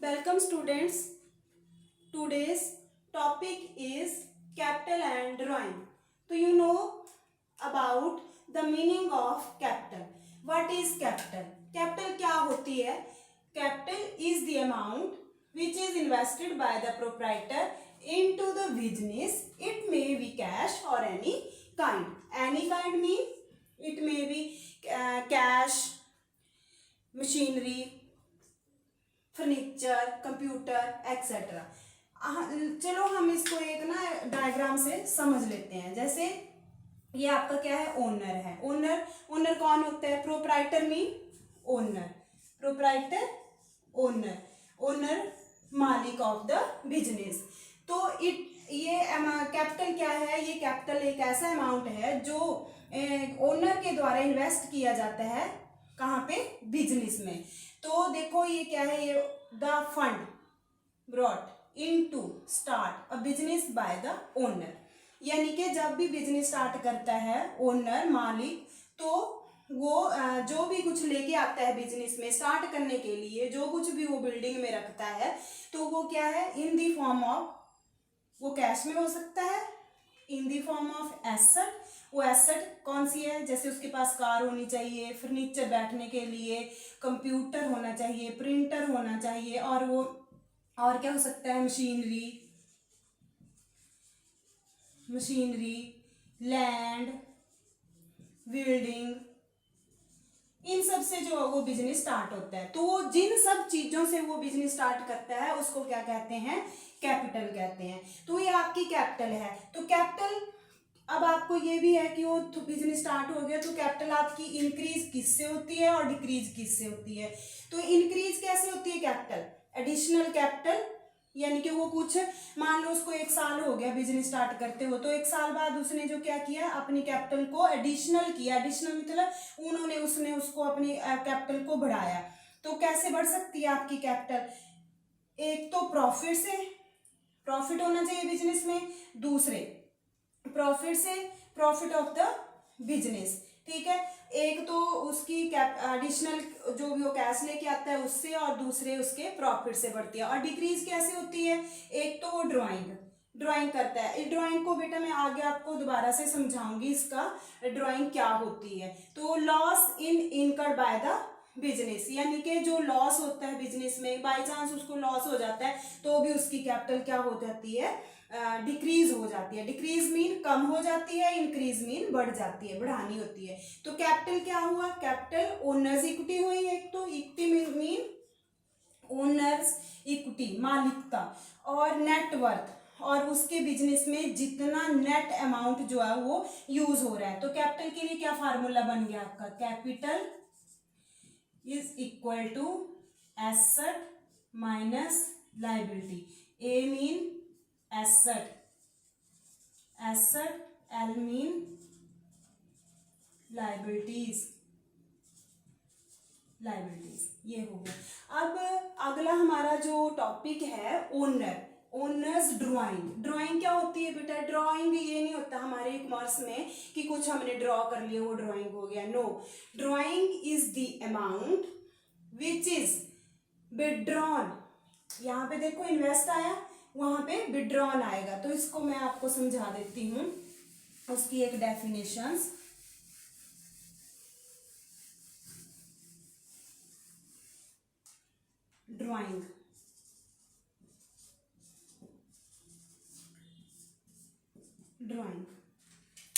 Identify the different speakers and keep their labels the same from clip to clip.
Speaker 1: Welcome students. Today's topic is capital and drawing. So you know about the meaning of capital. What is capital? Capital क्या होती है? Capital is the amount which is invested by the proprietor into the business. It may be cash or any kind. Any kind mean it may be cash, machinery, furniture, computer etcetera. चलो हम इसको एक ना diagram से समझ लेते हैं। जैसे ये आपका क्या है, ओनर है। ओनर ओनर कौन होता है? Proprietor mean owner, proprietor owner, owner मालिक ऑफ द बिजनेस। तो ये कैपिटल क्या है? ये कैपिटल एक ऐसा अमाउंट है जो ओनर के द्वारा इन्वेस्ट किया जाता है। कहाँ पे? बिजनेस में। तो देखो ये क्या है, ये the fund brought in to start a business by the owner. यानी कि जब भी बिजनेस स्टार्ट करता है ओनर, मालिक, तो वो जो भी कुछ लेके आता है बिजनेस में स्टार्ट करने के लिए, जो कुछ भी वो बिल्डिंग में रखता है, तो वो क्या है? इन द फॉर्म ऑफ, वो कैश में हो सकता है, in the form of asset. वो एसेट कौन सी है? जैसे उसके पास कार होनी चाहिए, फर्नीचर बैठने के लिए, कंप्यूटर होना चाहिए, प्रिंटर होना चाहिए, और वो और क्या हो सकता है? मशीनरी, लैंड, बिल्डिंग, इन सब से जो वो बिजनेस स्टार्ट होता है। तो वो जिन सब चीजों से वो बिजनेस स्टार्ट करता है उसको क्या कहते हैं? कैपिटल कहते हैं। तो ये आपकी कैपिटल है। तो कैपिटल, अब आपको ये भी है कि वो बिजनेस स्टार्ट हो गया तो कैपिटल आपकी इंक्रीज किससे होती है और डिक्रीज किससे होती है? तो इंक्रीज कैसे होती है कैपिटल? एडिशनल कैपिटल, यानी कि वो कुछ, मान लो उसको 1 साल हो गया बिजनेस स्टार्ट करते हो, तो 1 साल बाद उसने जो क्या किया, अपनी कैपिटल को एडिशनल किया। एडिशनल मतलब उसने उसको अपनी कैपिटल को बढ़ाया। तो कैसे बढ़ सकती है आपकी कैपिटल? एक तो प्रॉफिट से, प्रॉफिट होना चाहिए बिजनेस में। दूसरे प्रॉफिट से, प्रॉफिट ऑफ द बिजनेस, ठीक है। एक तो उसकी एडिशनल जो भी वो कैश लेके आता है उससे, और दूसरे उसके प्रॉफिट से बढ़ती है। और डिक्रीज कैसे होती है? एक तो वो ड्राइंग करता है। इस ड्राइंग को बेटा मैं आगे आपको दोबारा से समझाऊंगी, इसका ड्राइंग क्या होती है। तो loss incurred by the business, यानी कि जो लॉस होता है बिजनेस में, बाय चांस उसको लॉस हो जाता है तो भी उसकी कैपिटल क्या हो जाती है? डिक्रीज हो जाती है। डिक्रीज मीन कम हो जाती है, इंक्रीज मीन बढ़ जाती है, बढ़ानी होती है। तो कैपिटल क्या हुआ? कैपिटल ओनर्स इक्विटी हुई। एक तो इक्विटी मीन ओनर्स इक्विटी, मालिकता, और नेटवर्थ, और उसके बिजनेस में जितना नेट अमाउंट जो है वो यूज हो रहा है। तो कैपिटल के लिए क्या फार्मूला बन गया आपका? Capital is equal to asset minus liability. A mean asset, L mean liabilities, ये हो गया। अब अगला हमारा जो टॉपिक है ओनर्स ड्राइंग क्या होती है बेटा? ड्राइंग ये नहीं होता हमारे कॉमर्स में कि कुछ हमने ड्रॉ कर लिया वो ड्राइंग हो गया। No, drawing is the amount which is withdrawn. यहाँ पे देखो इन्वेस्ट आया, वहां पे विड्रॉन आएगा। तो इसको मैं आपको समझा देती हूँ, उसकी एक definitions. Drawing,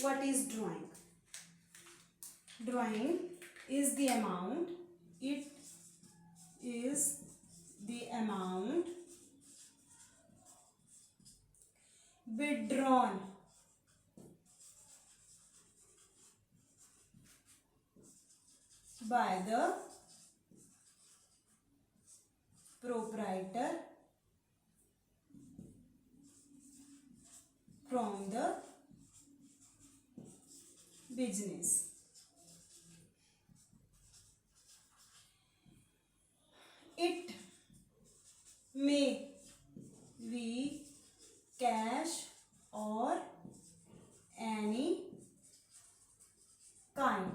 Speaker 1: what is drawing? Drawing is the amount, it is the amount withdrawn by the proprietor from the business. It may be cash or any kind।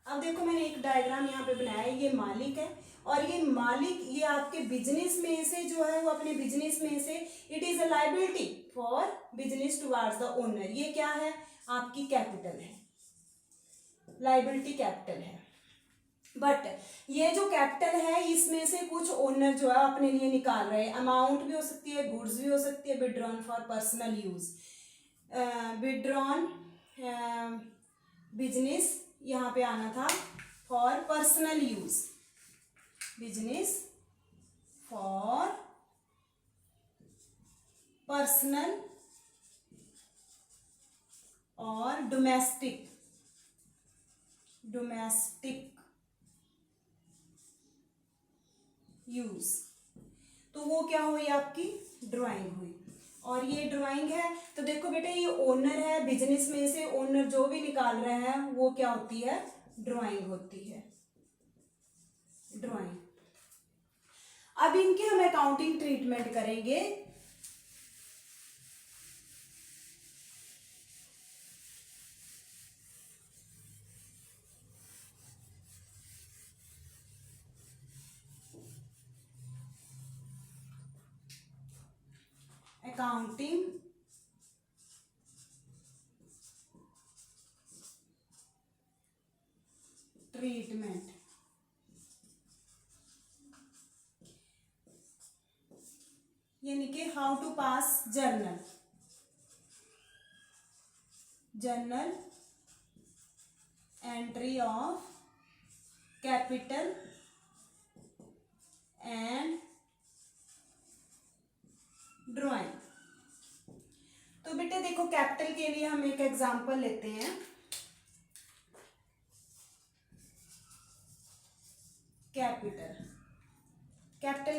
Speaker 1: अब देखो मैंने एक डायग्राम यहाँ पे बनाया, है ये मालिक है, और ये मालिक ये आपके बिजनेस में से जो है वो अपने बिजनेस में से it is a liability for business towards the owner. ये क्या है आपकी कैपिटल है, लाइबिलिटी कैपिटल है। बट ये जो कैपिटल है इसमें से कुछ ओनर जो है अपने लिए निकाल रहे हैं, अमाउंट भी हो सकती है, गुड्स भी हो सकती है, withdrawn for personal use, withdrawn business यहाँ पे आना था for personal use, business for personal और डोमेस्टिक यूज। तो वो क्या हुई आपकी ड्राइंग हुई। और ये ड्राइंग है तो देखो बेटे ये ओनर है, बिजनेस में से ओनर जो भी निकाल रहे हैं वो क्या होती है ड्राइंग होती है, ड्राइंग। अब इनके हम अकाउंटिंग ट्रीटमेंट करेंगे। अकाउंटिंग ट्रीटमेंट, यानी कि how to pass journal entry of capital and drawing. तो बेटे देखो कैपिटल के लिए हम एक एग्जांपल लेते हैं। कैपिटल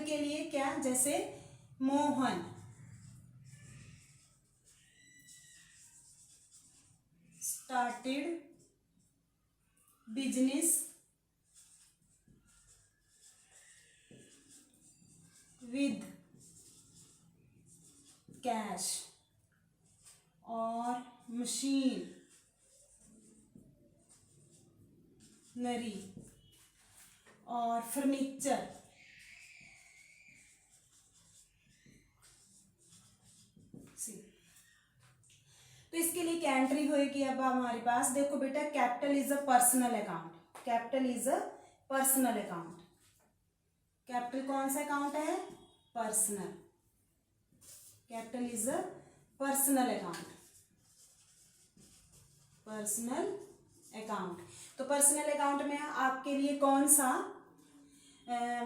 Speaker 1: के लिए क्या, जैसे Mohan started business with cash और मशीनरी और फर्नीचर। तो इसके लिए क्या एंट्री होएगी अब हमारे पास, देखो बेटा capital is a personal account, capital is a personal account. Capital कौन सा अकाउंट है personal, capital is a personal account, personal account. तो पर्सनल अकाउंट में आपके लिए कौन सा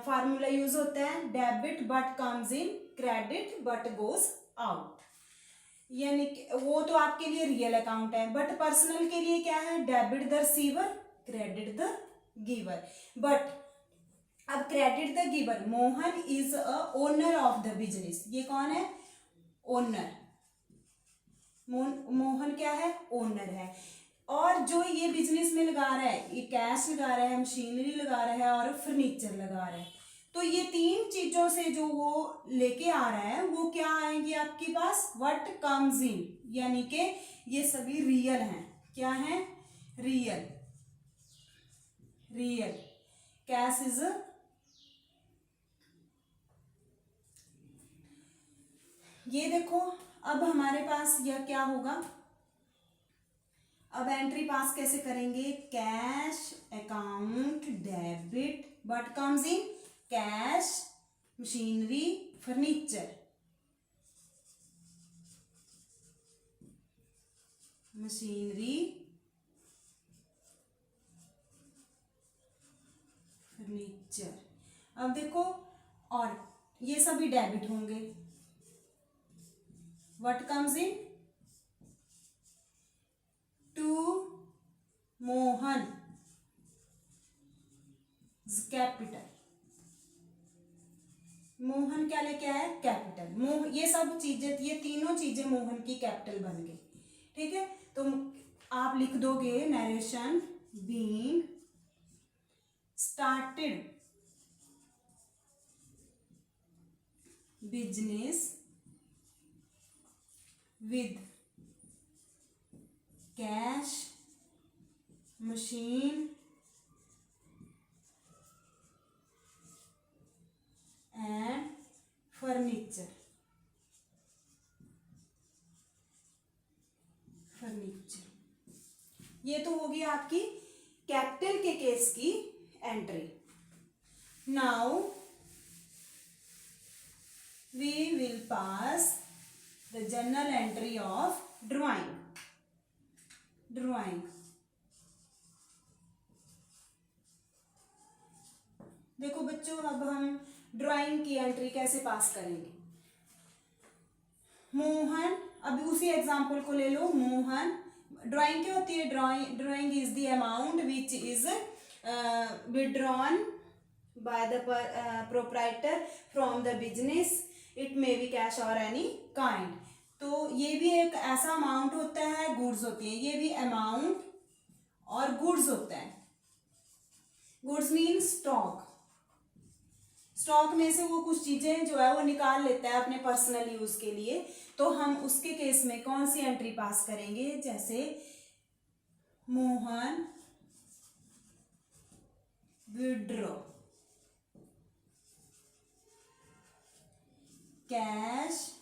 Speaker 1: फार्मूला यूज होता है, debit but comes in, credit but goes out. यानी वो तो आपके लिए रियल अकाउंट है, बट पर्सनल के लिए क्या है, debit the receiver credit the giver. But अब credit the giver, Mohan is a owner of the business, ये कौन है ओनर, मोहन क्या है ओनर है। और जो ये बिजनेस में लगा रहा है ये कैश लगा रहा है, मशीनरी लगा रहा है और फर्नीचर लगा रहा है। तो ये तीन चीजों से जो वो लेके आ रहा है वो क्या आएंगी आपके पास, व्हाट कम्स इन, यानी कि ये सभी रियल हैं, क्या है रियल, रियल कैश इज, ये देखो अब हमारे पास यह क्या होगा, अब एंट्री पास कैसे करेंगे, cash account debit but comes in cash machinery furniture, machinery furniture. अब देखो और ये सभी डेबिट होंगे, what comes in to Mohan capital, Mohan क्या लेके आया कैपिटल, ये सब चीजें, ये तीनों चीजें मोहन की कैपिटल बन गई। ठीक है, तो आप लिख दोगे narration being started business with cash machine ये तो होगी आपकी कैपिटल के केस की entry. Now we will pass the journal entry of drawing. देखो बच्चों, अब हम ड्राइंग की एंट्री कैसे पास करेंगे। मोहन, अभी उसी एग्जाम्पल को ले लो। मोहन, ड्राइंग क्या होती है? Drawing is the amount which is withdrawn by the proprietor from the business, it may be cash और एनी काइंड। तो ये भी एक ऐसा अमाउंट होता है, गुड्स होती है, ये भी अमाउंट और गुड्स होता है। Goods mean stock. स्टॉक में से वो कुछ चीजें जो है वो निकाल लेता है अपने पर्सनल यूज के लिए, तो हम उसके केस में कौन सी एंट्री पास करेंगे? जैसे Mohan withdraw cash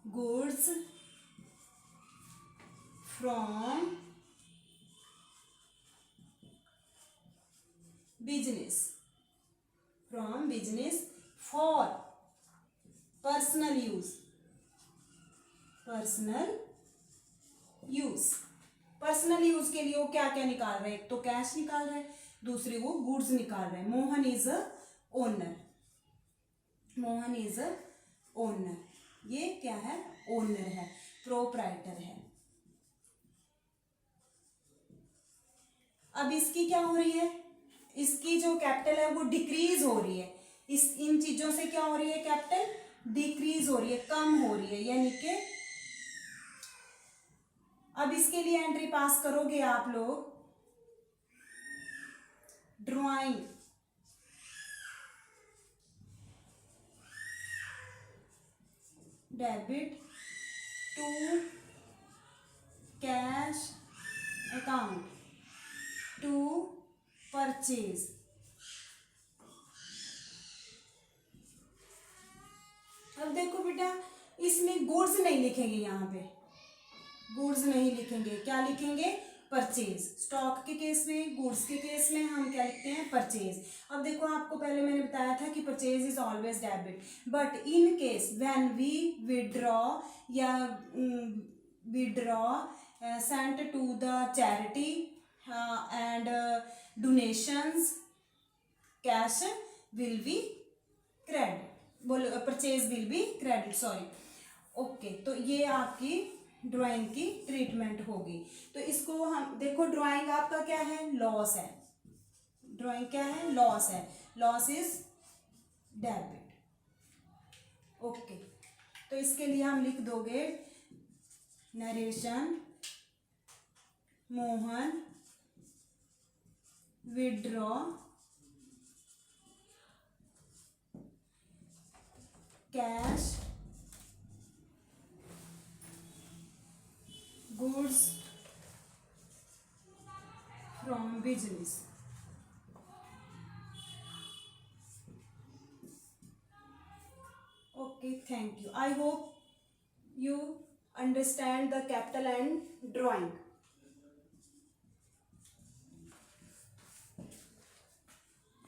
Speaker 1: goods from business for personal use. Personal use के लिए वो क्या क्या निकाल रहे हैं? एक तो कैश निकाल रहे हैं, दूसरी वो गुड्स निकाल रहे हैं। Mohan is a owner. ये क्या है? ओनर है, प्रोप्राइटर है। अब इसकी क्या हो रही है? इसकी जो कैपिटल है वो डिक्रीज हो रही है। इन चीजों से क्या हो रही है? कैपिटल डिक्रीज हो रही है, कम हो रही है, यानी कि अब इसके लिए एंट्री पास करोगे आप लोग। Drawing debit to cash account to purchase. अब देखो बेटा, इसमें गुड्स नहीं लिखेंगे, यहाँ पे गुड्स नहीं लिखेंगे, क्या लिखेंगे? परचेज। स्टॉक के केस में, गुड्स के केस में हम क्या लिखते हैं? परचेज। अब देखो, आपको पहले मैंने बताया था कि purchase is always debit, but in case when we withdraw sent to the charity and donations, cash will be credit, बोलो purchase will be credit, sorry. Okay, तो ये आपकी ड्राइंग की ट्रीटमेंट होगी। तो इसको हम देखो, ड्राइंग आपका क्या है? लॉस है। ड्राइंग क्या है? लॉस है। Loss is debit. ओके, तो इसके लिए हम लिख दोगे narration Mohan withdraw cash goods from business. Okay, thank you. I hope you understand the capital and drawing.